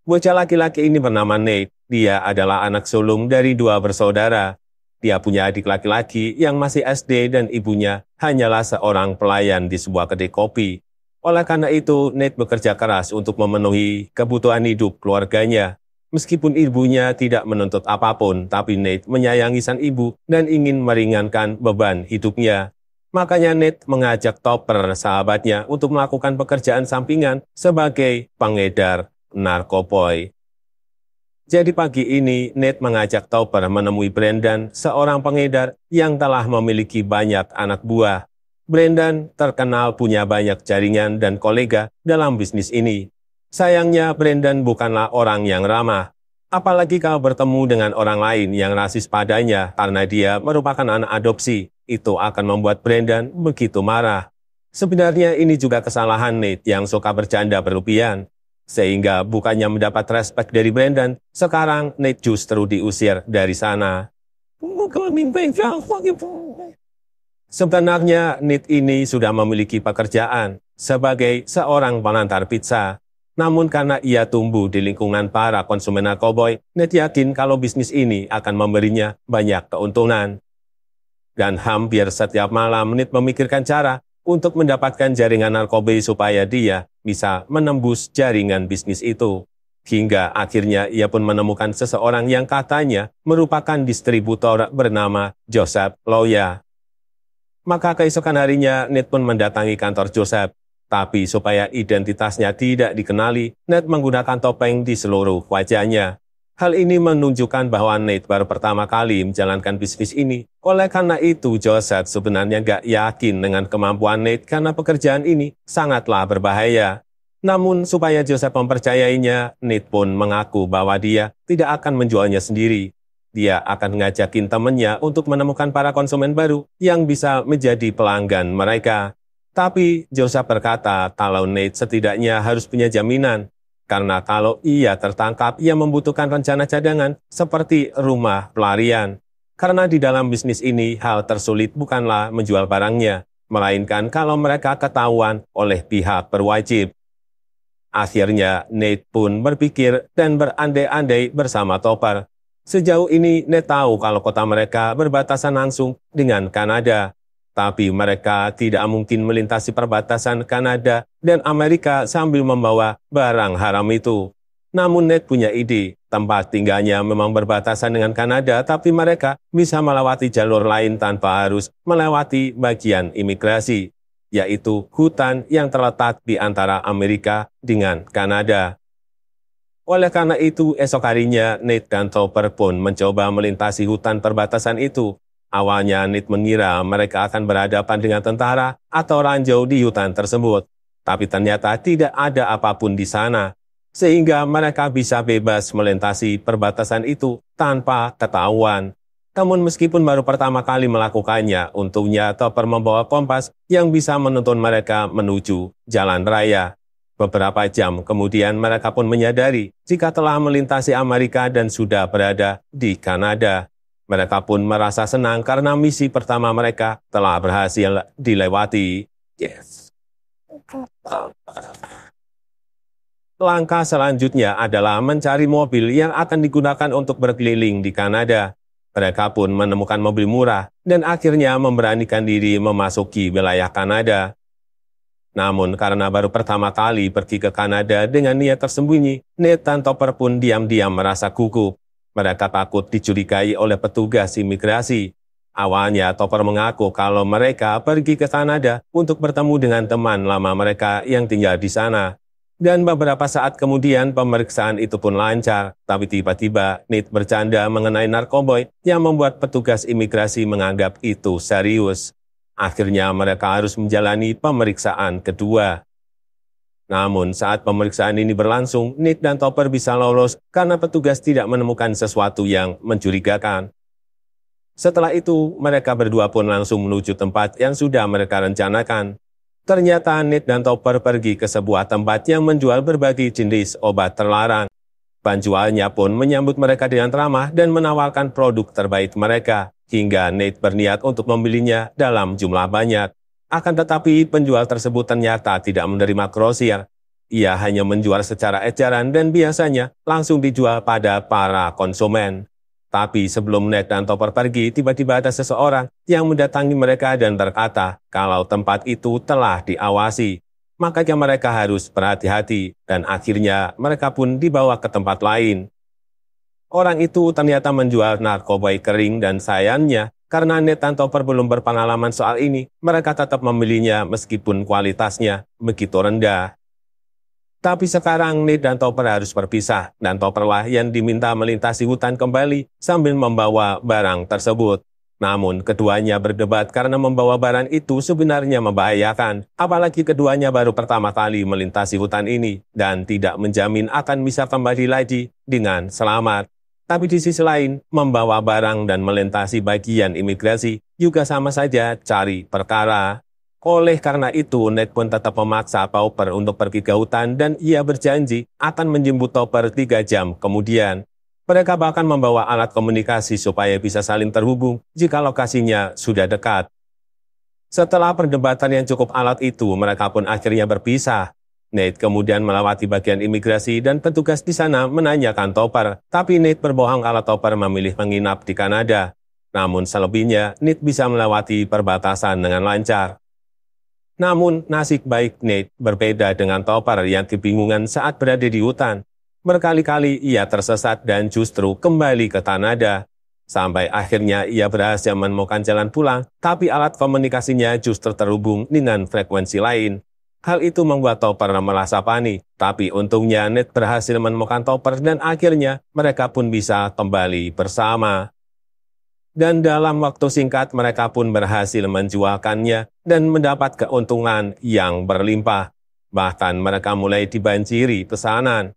Bocah laki-laki ini bernama Nate. Dia adalah anak sulung dari dua bersaudara. Dia punya adik laki-laki yang masih SD dan ibunya hanyalah seorang pelayan di sebuah kedai kopi. Oleh karena itu, Nate bekerja keras untuk memenuhi kebutuhan hidup keluarganya. Meskipun ibunya tidak menuntut apapun, tapi Nate menyayangi sang ibu dan ingin meringankan beban hidupnya. Makanya Nate mengajak Topper, sahabatnya, untuk melakukan pekerjaan sampingan sebagai pengedar narkoboy. Jadi pagi ini, Nate mengajak Topper menemui Brandon, seorang pengedar yang telah memiliki banyak anak buah. Brandon terkenal punya banyak jaringan dan kolega dalam bisnis ini. Sayangnya, Brandon bukanlah orang yang ramah. Apalagi kalau bertemu dengan orang lain yang rasis padanya karena dia merupakan anak adopsi. Itu akan membuat Brandon begitu marah. Sebenarnya ini juga kesalahan Nate yang suka bercanda berlebihan. Sehingga bukannya mendapat respek dari Brandon, sekarang Nate justru diusir dari sana. Sebenarnya Nate ini sudah memiliki pekerjaan sebagai seorang pengantar pizza. Namun karena ia tumbuh di lingkungan para konsumen narkoboy, Nate yakin kalau bisnis ini akan memberinya banyak keuntungan. Dan hampir setiap malam Nate memikirkan cara untuk mendapatkan jaringan narkoba supaya dia bisa menembus jaringan bisnis itu. Hingga akhirnya ia pun menemukan seseorang yang katanya merupakan distributor bernama Joseph Loya. Maka keesokan harinya Nate pun mendatangi kantor Joseph. Tapi supaya identitasnya tidak dikenali, Nate menggunakan topeng di seluruh wajahnya. Hal ini menunjukkan bahwa Nate baru pertama kali menjalankan bisnis ini. Oleh karena itu, Joseph sebenarnya gak yakin dengan kemampuan Nate karena pekerjaan ini sangatlah berbahaya. Namun, supaya Joseph mempercayainya, Nate pun mengaku bahwa dia tidak akan menjualnya sendiri. Dia akan ngajakin temannya untuk menemukan para konsumen baru yang bisa menjadi pelanggan mereka. Tapi Joseph berkata kalau Nate setidaknya harus punya jaminan. Karena kalau ia tertangkap, ia membutuhkan rencana cadangan seperti rumah pelarian. Karena di dalam bisnis ini, hal tersulit bukanlah menjual barangnya, melainkan kalau mereka ketahuan oleh pihak berwajib. Akhirnya, Nate pun berpikir dan berandai-andai bersama Topper. Sejauh ini, Nate tahu kalau kota mereka berbatasan langsung dengan Kanada. Tapi mereka tidak mungkin melintasi perbatasan Kanada dan Amerika sambil membawa barang haram itu. Namun Nate punya ide, tempat tinggalnya memang berbatasan dengan Kanada, tapi mereka bisa melewati jalur lain tanpa harus melewati bagian imigrasi, yaitu hutan yang terletak di antara Amerika dengan Kanada. Oleh karena itu, esok harinya Nate dan Topper pun mencoba melintasi hutan perbatasan itu. Awalnya Nate mengira mereka akan berhadapan dengan tentara atau ranjau di hutan tersebut. Tapi ternyata tidak ada apapun di sana. Sehingga mereka bisa bebas melintasi perbatasan itu tanpa ketahuan. Namun meskipun baru pertama kali melakukannya, untungnya Topper membawa kompas yang bisa menuntun mereka menuju jalan raya. Beberapa jam kemudian mereka pun menyadari jika telah melintasi Amerika dan sudah berada di Kanada. Mereka pun merasa senang karena misi pertama mereka telah berhasil dilewati. Yes. Langkah selanjutnya adalah mencari mobil yang akan digunakan untuk berkeliling di Kanada. Mereka pun menemukan mobil murah dan akhirnya memberanikan diri memasuki wilayah Kanada. Namun karena baru pertama kali pergi ke Kanada dengan niat tersembunyi, Nate dan Topper pun diam-diam merasa gugup. Mereka takut dicurigai oleh petugas imigrasi. Awalnya Topper mengaku kalau mereka pergi ke Kanada untuk bertemu dengan teman lama mereka yang tinggal di sana. Dan beberapa saat kemudian pemeriksaan itu pun lancar. Tapi tiba-tiba Nate bercanda mengenai narkoboy yang membuat petugas imigrasi menganggap itu serius. Akhirnya mereka harus menjalani pemeriksaan kedua. Namun saat pemeriksaan ini berlangsung, Nate dan Topper bisa lolos karena petugas tidak menemukan sesuatu yang mencurigakan. Setelah itu, mereka berdua pun langsung menuju tempat yang sudah mereka rencanakan. Ternyata Nate dan Topper pergi ke sebuah tempat yang menjual berbagai jenis obat terlarang. Penjualnya pun menyambut mereka dengan ramah dan menawarkan produk terbaik mereka, hingga Nate berniat untuk membelinya dalam jumlah banyak. Akan tetapi penjual tersebut ternyata tidak menerima grosir. ia hanya menjual secara eceran dan biasanya langsung dijual pada para konsumen. Tapi sebelum Nate dan Topper pergi, tiba-tiba ada seseorang yang mendatangi mereka dan berkata kalau tempat itu telah diawasi. Makanya mereka harus berhati-hati, dan akhirnya mereka pun dibawa ke tempat lain. Orang itu ternyata menjual narkoba kering dan sayangnya, karena Nate dan Topper belum berpengalaman soal ini, mereka tetap membelinya meskipun kualitasnya begitu rendah. Tapi sekarang Nate dan Topper harus berpisah, dan Topperlah yang diminta melintasi hutan kembali sambil membawa barang tersebut. Namun keduanya berdebat karena membawa barang itu sebenarnya membahayakan, apalagi keduanya baru pertama kali melintasi hutan ini, dan tidak menjamin akan bisa kembali lagi dengan selamat. Tapi di sisi lain, membawa barang dan melintasi bagian imigrasi juga sama saja cari perkara. Oleh karena itu, Nate pun tetap memaksa Topper untuk pergi ke hutan dan ia berjanji akan menjemput Topper 3 jam kemudian. Mereka bahkan membawa alat komunikasi supaya bisa saling terhubung jika lokasinya sudah dekat. Setelah perdebatan yang cukup alot itu, mereka pun akhirnya berpisah. Nate kemudian melewati bagian imigrasi dan petugas di sana menanyakan Topper, tapi Nate berbohong kalau Topper memilih menginap di Kanada. Namun selebihnya, Nate bisa melewati perbatasan dengan lancar. Namun, nasib baik Nate berbeda dengan Topper yang kebingungan saat berada di hutan. Berkali-kali ia tersesat dan justru kembali ke Kanada. Sampai akhirnya ia berhasil menemukan jalan pulang, tapi alat komunikasinya justru terhubung dengan frekuensi lain. Hal itu membuat Topper merasa panik, tapi untungnya Nate berhasil menemukan Topper dan akhirnya mereka pun bisa kembali bersama. Dan dalam waktu singkat mereka pun berhasil menjualkannya dan mendapat keuntungan yang berlimpah. Bahkan mereka mulai dibanjiri pesanan.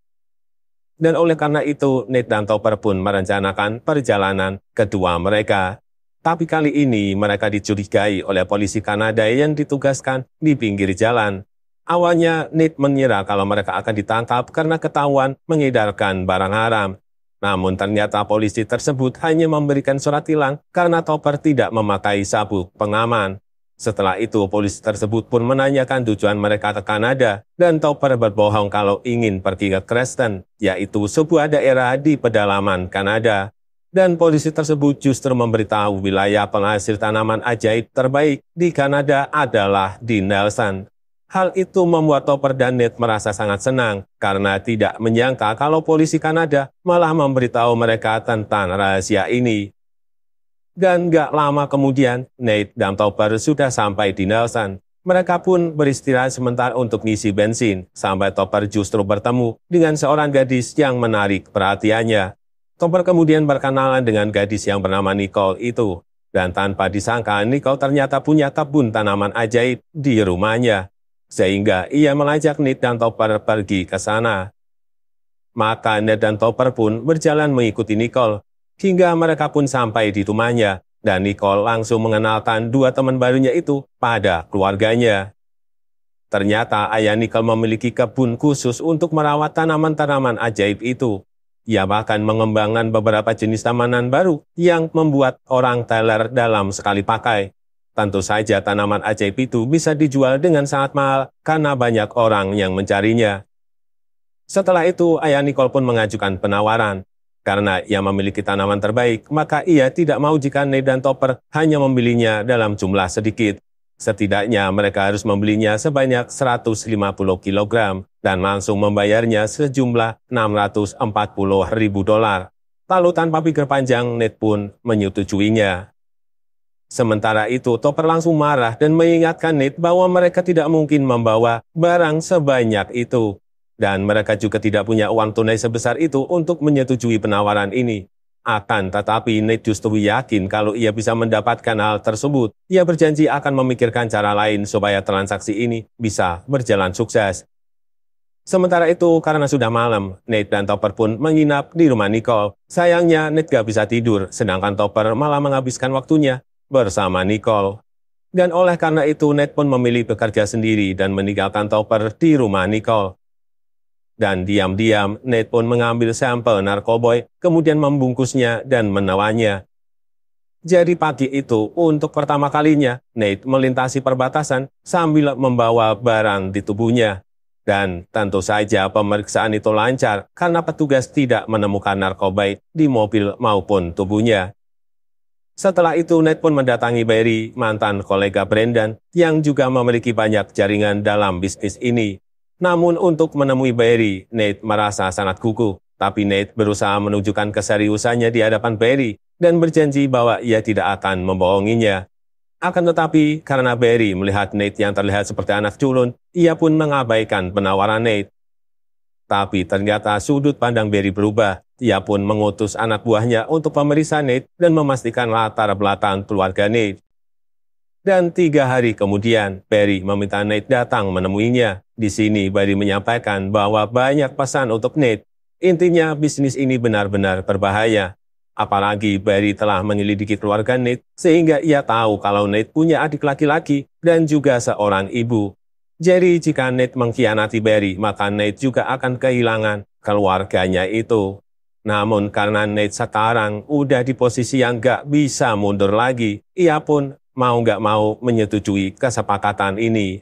Dan oleh karena itu, Nate dan Topper pun merencanakan perjalanan kedua mereka. Tapi kali ini mereka dicurigai oleh polisi Kanada yang ditugaskan di pinggir jalan. Awalnya Nate mengira kalau mereka akan ditangkap karena ketahuan mengedarkan barang haram. Namun ternyata polisi tersebut hanya memberikan surat tilang karena Topper tidak memakai sabuk pengaman. Setelah itu polisi tersebut pun menanyakan tujuan mereka ke Kanada dan Topper berbohong kalau ingin pergi ke Creston, yaitu sebuah daerah di pedalaman Kanada. Dan polisi tersebut justru memberitahu wilayah penghasil tanaman ajaib terbaik di Kanada adalah di Nelson. Hal itu membuat Topper dan Nate merasa sangat senang karena tidak menyangka kalau polisi Kanada malah memberitahu mereka tentang rahasia ini. Dan gak lama kemudian, Nate dan Topper sudah sampai di Nelson. Mereka pun beristirahat sebentar untuk ngisi bensin, sampai Topper justru bertemu dengan seorang gadis yang menarik perhatiannya. Topper kemudian berkenalan dengan gadis yang bernama Nicole itu. Dan tanpa disangka, Nicole ternyata punya kebun tanaman ajaib di rumahnya. Sehingga ia mengajak Nate dan Topper pergi ke sana. Maka Nate dan Topper pun berjalan mengikuti Nicole, hingga mereka pun sampai di rumahnya, dan Nicole langsung mengenalkan dua teman barunya itu pada keluarganya. Ternyata ayah Nicole memiliki kebun khusus untuk merawat tanaman-tanaman ajaib itu. Ia bahkan mengembangkan beberapa jenis tanaman baru yang membuat orang teler dalam sekali pakai. Tentu saja tanaman ajaib itu bisa dijual dengan sangat mahal karena banyak orang yang mencarinya. Setelah itu, ayah Nicole pun mengajukan penawaran. Karena ia memiliki tanaman terbaik, maka ia tidak mau jika Nate dan Topper hanya membelinya dalam jumlah sedikit. Setidaknya mereka harus membelinya sebanyak 150 kg dan langsung membayarnya sejumlah $640.000. Lalu tanpa pikir panjang, Nate pun menyetujuinya. Sementara itu, Topper langsung marah dan mengingatkan Nate bahwa mereka tidak mungkin membawa barang sebanyak itu. Dan mereka juga tidak punya uang tunai sebesar itu untuk menyetujui penawaran ini. Akan tetapi Nate justru yakin kalau ia bisa mendapatkan hal tersebut. Ia berjanji akan memikirkan cara lain supaya transaksi ini bisa berjalan sukses. Sementara itu, karena sudah malam, Nate dan Topper pun menginap di rumah Nicole. Sayangnya, Nate gak bisa tidur, sedangkan Topper malah menghabiskan waktunya bersama Nicole. Dan oleh karena itu, Nate pun memilih bekerja sendiri dan meninggalkan Topper di rumah Nicole. Dan diam-diam, Nate pun mengambil sampel narkoboy, kemudian membungkusnya dan menelannya. Jadi pagi itu, untuk pertama kalinya, Nate melintasi perbatasan sambil membawa barang di tubuhnya. Dan tentu saja pemeriksaan itu lancar karena petugas tidak menemukan narkoba di mobil maupun tubuhnya. Setelah itu, Nate pun mendatangi Barry, mantan kolega Brendan, yang juga memiliki banyak jaringan dalam bisnis ini. Namun untuk menemui Barry, Nate merasa sangat gugup. Tapi Nate berusaha menunjukkan keseriusannya di hadapan Barry dan berjanji bahwa ia tidak akan membohonginya. Akan tetapi, karena Barry melihat Nate yang terlihat seperti anak culun, ia pun mengabaikan penawaran Nate. Tapi ternyata sudut pandang Barry berubah. Ia pun mengutus anak buahnya untuk memeriksa Nate dan memastikan latar belakang keluarga Nate. Dan 3 hari kemudian, Barry meminta Nate datang menemuinya. Di sini, Barry menyampaikan bahwa banyak pesan untuk Nate. Intinya, bisnis ini benar-benar berbahaya. Apalagi Barry telah menyelidiki keluarga Nate, sehingga ia tahu kalau Nate punya adik laki-laki dan juga seorang ibu. Jadi, jika Nate mengkhianati Barry, maka Nate juga akan kehilangan keluarganya itu. Namun karena Nate sekarang udah di posisi yang gak bisa mundur lagi, ia pun mau gak mau menyetujui kesepakatan ini.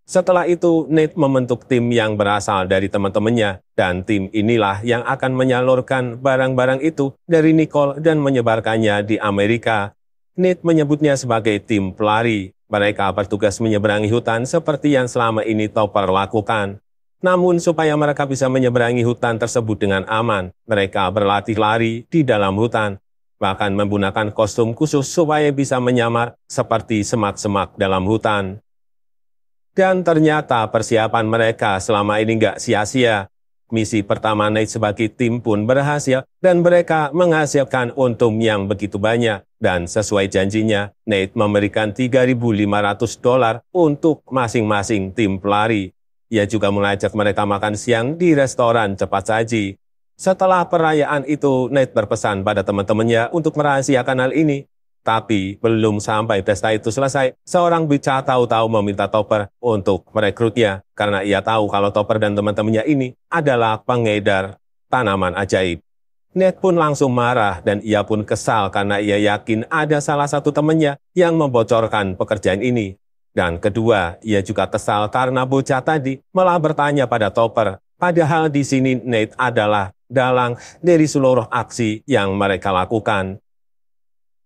Setelah itu, Nate membentuk tim yang berasal dari teman-temannya, dan tim inilah yang akan menyalurkan barang-barang itu dari Nicole dan menyebarkannya di Amerika. Nate menyebutnya sebagai tim pelari. Mereka bertugas menyeberangi hutan seperti yang selama ini Topper lakukan. Namun supaya mereka bisa menyeberangi hutan tersebut dengan aman, mereka berlatih lari di dalam hutan, bahkan menggunakan kostum khusus supaya bisa menyamar seperti semak-semak dalam hutan. Dan ternyata persiapan mereka selama ini nggak sia-sia. Misi pertama Nate sebagai tim pun berhasil dan mereka menghasilkan untung yang begitu banyak. Dan sesuai janjinya, Nate memberikan $3.500 untuk masing-masing tim pelari. Ia juga mengajak mereka makan siang di restoran cepat saji. Setelah perayaan itu, Nate berpesan pada teman-temannya untuk merahasiakan hal ini. Tapi belum sampai pesta itu selesai, seorang bocah tahu-tahu meminta Topper untuk merekrutnya karena ia tahu kalau Topper dan teman-temannya ini adalah pengedar tanaman ajaib. Nate pun langsung marah dan ia pun kesal karena ia yakin ada salah satu temannya yang membocorkan pekerjaan ini. Dan kedua, ia juga kesal karena bocah tadi malah bertanya pada Topper. Padahal di sini Nate adalah dalang dari seluruh aksi yang mereka lakukan.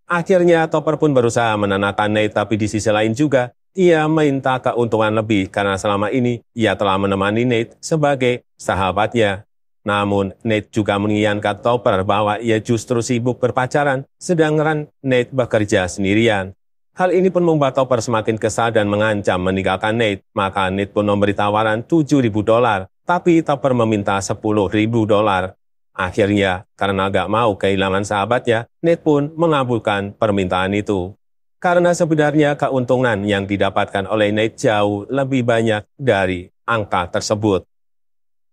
Akhirnya Topper pun berusaha menenangkan Nate, tapi di sisi lain juga, ia minta keuntungan lebih karena selama ini ia telah menemani Nate sebagai sahabatnya. Namun, Nate juga mengiyakan Topper bahwa ia justru sibuk berpacaran, sedangkan Nate bekerja sendirian. Hal ini pun membuat Topper semakin kesal dan mengancam meninggalkan Nate. Maka Nate pun memberi tawaran $7.000, tapi Topper meminta $10.000. Akhirnya, karena gak mau kehilangan sahabatnya, Nate pun mengabulkan permintaan itu. Karena sebenarnya keuntungan yang didapatkan oleh Nate jauh lebih banyak dari angka tersebut.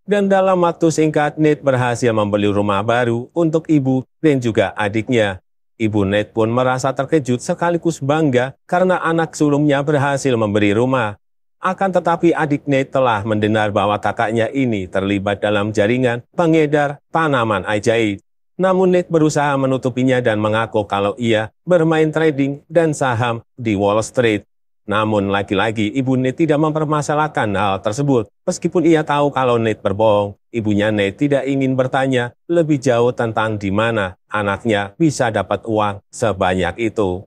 Dan dalam waktu singkat, Nate berhasil membeli rumah baru untuk ibu dan juga adiknya. Ibu Nate pun merasa terkejut sekaligus bangga karena anak sulungnya berhasil memberi rumah. Akan tetapi adik Nate telah mendengar bahwa kakaknya ini terlibat dalam jaringan pengedar tanaman ajaib. Namun Nate berusaha menutupinya dan mengaku kalau ia bermain trading dan saham di Wall Street. Namun lagi-lagi ibu Nate tidak mempermasalahkan hal tersebut. Meskipun ia tahu kalau Nate berbohong, ibunya Nate tidak ingin bertanya lebih jauh tentang di mana anaknya bisa dapat uang sebanyak itu.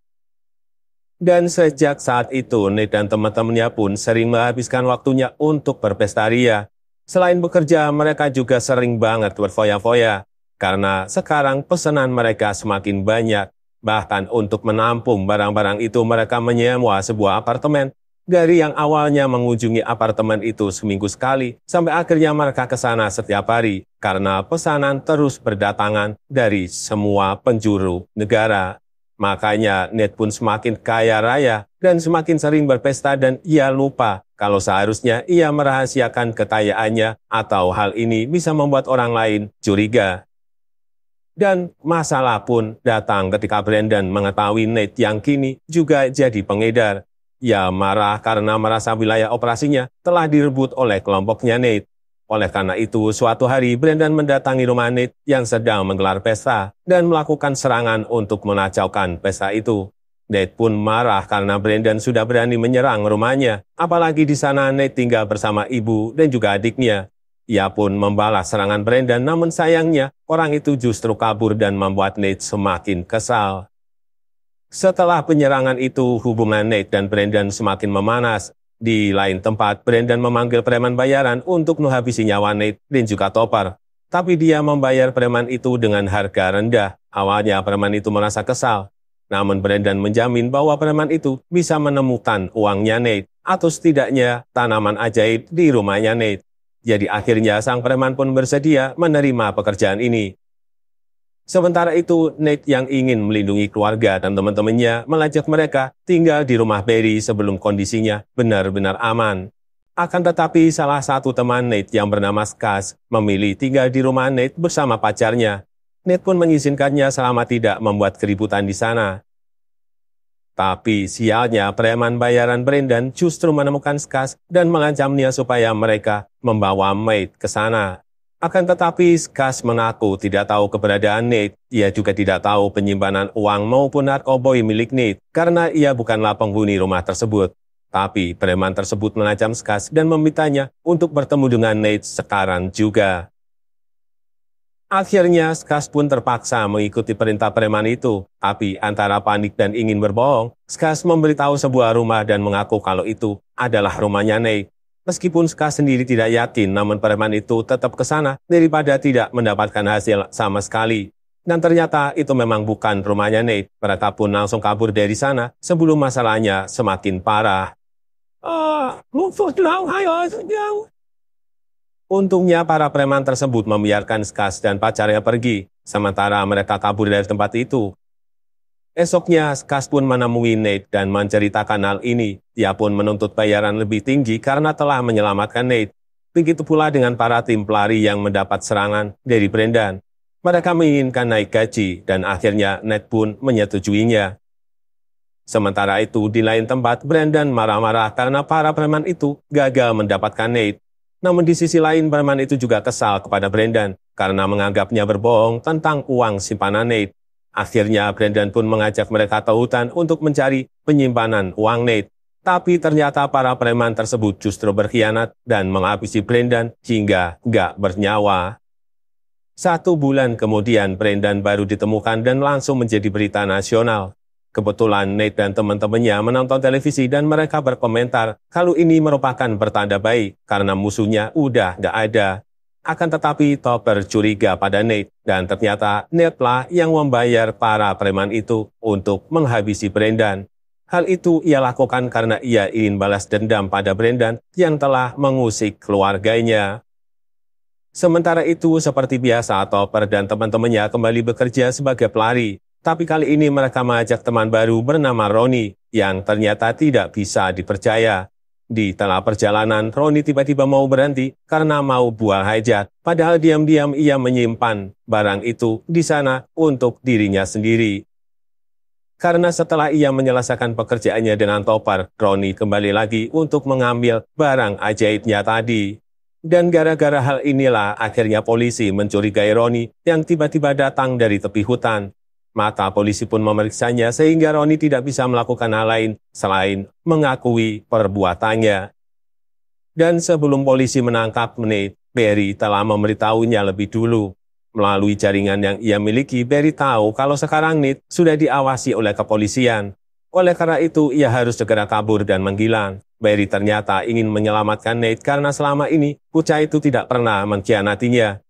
Dan sejak saat itu, Nate dan teman-temannya pun sering menghabiskan waktunya untuk berpesta ria. Selain bekerja, mereka juga sering banget berfoya-foya. Karena sekarang pesanan mereka semakin banyak. Bahkan untuk menampung barang-barang itu mereka menyewa sebuah apartemen. Dari yang awalnya mengunjungi apartemen itu seminggu sekali, sampai akhirnya mereka ke sana setiap hari. Karena pesanan terus berdatangan dari semua penjuru negara. Makanya Nate pun semakin kaya raya dan semakin sering berpesta dan ia lupa kalau seharusnya ia merahasiakan kekayaannya atau hal ini bisa membuat orang lain curiga. Dan masalah pun datang ketika Brendan mengetahui Nate yang kini juga jadi pengedar. Ia marah karena merasa wilayah operasinya telah direbut oleh kelompoknya Nate. Oleh karena itu, suatu hari Brendan mendatangi rumah Nate yang sedang menggelar pesta dan melakukan serangan untuk mengacaukan pesta itu. Nate pun marah karena Brandon sudah berani menyerang rumahnya. Apalagi di sana Nate tinggal bersama ibu dan juga adiknya. Ia pun membalas serangan Brandon, namun sayangnya orang itu justru kabur dan membuat Nate semakin kesal. Setelah penyerangan itu, hubungan Nate dan Brandon semakin memanas. Di lain tempat, Brandon memanggil preman bayaran untuk menghabisi nyawa Nate dan juga Topper. Tapi dia membayar preman itu dengan harga rendah. Awalnya preman itu merasa kesal. Namun Brandon menjamin bahwa preman itu bisa menemukan uangnya Nate, atau setidaknya tanaman ajaib di rumahnya Nate. Jadi akhirnya sang preman pun bersedia menerima pekerjaan ini. Sementara itu, Nate yang ingin melindungi keluarga dan teman-temannya mengajak mereka tinggal di rumah Barry sebelum kondisinya benar-benar aman. Akan tetapi salah satu teman Nate yang bernama Skaz memilih tinggal di rumah Nate bersama pacarnya. Nate pun mengizinkannya selama tidak membuat keributan di sana. Tapi sialnya preman bayaran Brandon justru menemukan Skaz dan mengancamnya supaya mereka membawa Nate ke sana. Akan tetapi Skaz mengaku tidak tahu keberadaan Nate. Ia juga tidak tahu penyimpanan uang maupun narkoboy milik Nate karena ia bukanlah penghuni rumah tersebut. Tapi preman tersebut mengancam Skaz dan memintanya untuk bertemu dengan Nate sekarang juga. Akhirnya, Skaz pun terpaksa mengikuti perintah preman itu. Tapi antara panik dan ingin berbohong, Skaz memberitahu sebuah rumah dan mengaku kalau itu adalah rumahnya Nate. Meskipun Skaz sendiri tidak yakin, namun preman itu tetap ke sana daripada tidak mendapatkan hasil sama sekali. Dan ternyata itu memang bukan rumahnya Nate. Mereka pun langsung kabur dari sana sebelum masalahnya semakin parah. Untungnya para preman tersebut membiarkan Skaz dan pacarnya pergi, sementara mereka kabur dari tempat itu. Esoknya, Skaz pun menemui Nate dan menceritakan hal ini. Dia pun menuntut bayaran lebih tinggi karena telah menyelamatkan Nate. Begitu pula dengan para tim pelari yang mendapat serangan dari Brandon. Mereka menginginkan naik gaji, dan akhirnya Nate pun menyetujuinya. Sementara itu, di lain tempat, Brandon marah-marah karena para preman itu gagal mendapatkan Nate. Namun di sisi lain, preman itu juga kesal kepada Brandon karena menganggapnya berbohong tentang uang simpanan Nate. Akhirnya, Brandon pun mengajak mereka ke hutan untuk mencari penyimpanan uang Nate. Tapi ternyata para preman tersebut justru berkhianat dan menghabisi Brandon hingga nggak bernyawa. 1 bulan kemudian, Brandon baru ditemukan dan langsung menjadi berita nasional. Kebetulan Nate dan teman-temannya menonton televisi dan mereka berkomentar kalau ini merupakan pertanda baik karena musuhnya udah nggak ada. Akan tetapi Topper curiga pada Nate dan ternyata Nate lah yang membayar para preman itu untuk menghabisi Brandon. Hal itu ia lakukan karena ia ingin balas dendam pada Brandon yang telah mengusik keluarganya. Sementara itu, seperti biasa, Topper dan teman-temannya kembali bekerja sebagai pelari. Tapi kali ini mereka mengajak teman baru bernama Ronnie, yang ternyata tidak bisa dipercaya. Di tengah perjalanan, Ronnie tiba-tiba mau berhenti karena mau buang hajat. Padahal diam-diam ia menyimpan barang itu di sana untuk dirinya sendiri. Karena setelah ia menyelesaikan pekerjaannya dengan Topper, Ronnie kembali lagi untuk mengambil barang ajaibnya tadi. Dan gara-gara hal inilah akhirnya polisi mencurigai Ronnie yang tiba-tiba datang dari tepi hutan. Maka polisi pun memeriksanya sehingga Ronnie tidak bisa melakukan hal lain selain mengakui perbuatannya. Dan sebelum polisi menangkap Nate, Barry telah memberitahunya lebih dulu. Melalui jaringan yang ia miliki, Barry tahu kalau sekarang Nate sudah diawasi oleh kepolisian. Oleh karena itu, ia harus segera kabur dan menghilang. Barry ternyata ingin menyelamatkan Nate karena selama ini bocah itu tidak pernah mengkhianatinya.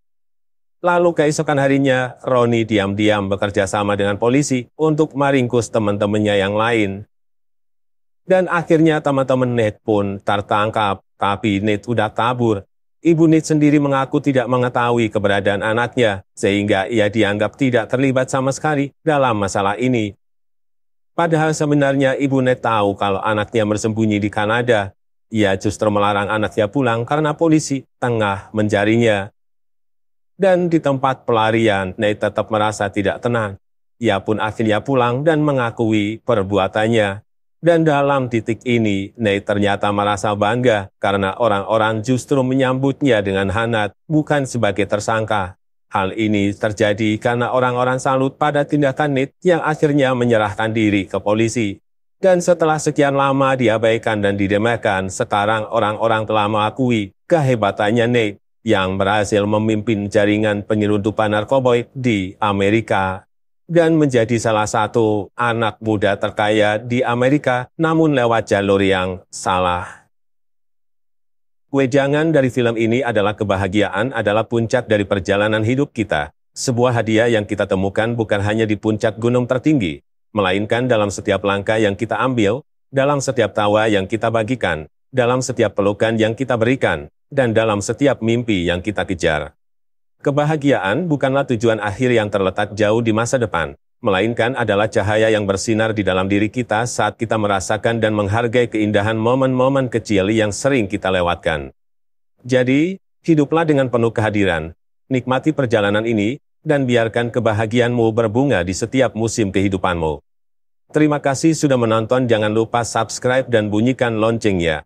Lalu keesokan harinya, Ronnie diam-diam bekerja sama dengan polisi untuk meringkus teman-temannya yang lain. Dan akhirnya teman-teman Nate pun tertangkap, tapi Nate udah kabur. Ibu Nate sendiri mengaku tidak mengetahui keberadaan anaknya, sehingga ia dianggap tidak terlibat sama sekali dalam masalah ini. Padahal sebenarnya Ibu Nate tahu kalau anaknya bersembunyi di Kanada. Ia justru melarang anaknya pulang karena polisi tengah mencarinya. Dan di tempat pelarian, Nate tetap merasa tidak tenang. Ia pun akhirnya pulang dan mengakui perbuatannya. Dan dalam titik ini, Nate ternyata merasa bangga karena orang-orang justru menyambutnya dengan hangat, bukan sebagai tersangka. Hal ini terjadi karena orang-orang salut pada tindakan Nate yang akhirnya menyerahkan diri ke polisi. Dan setelah sekian lama diabaikan dan didemehkan, sekarang orang-orang telah mengakui kehebatannya Nate yang berhasil memimpin jaringan penyelundupan narkoba di Amerika dan menjadi salah satu anak muda terkaya di Amerika, namun lewat jalur yang salah. Wejangan dari film ini adalah kebahagiaan adalah puncak dari perjalanan hidup kita. Sebuah hadiah yang kita temukan bukan hanya di puncak gunung tertinggi, melainkan dalam setiap langkah yang kita ambil, dalam setiap tawa yang kita bagikan, dalam setiap pelukan yang kita berikan, dan dalam setiap mimpi yang kita kejar. Kebahagiaan bukanlah tujuan akhir yang terletak jauh di masa depan, melainkan adalah cahaya yang bersinar di dalam diri kita saat kita merasakan dan menghargai keindahan momen-momen kecil yang sering kita lewatkan. Jadi, hiduplah dengan penuh kehadiran, nikmati perjalanan ini, dan biarkan kebahagiaanmu berbunga di setiap musim kehidupanmu. Terima kasih sudah menonton, jangan lupa subscribe dan bunyikan loncengnya,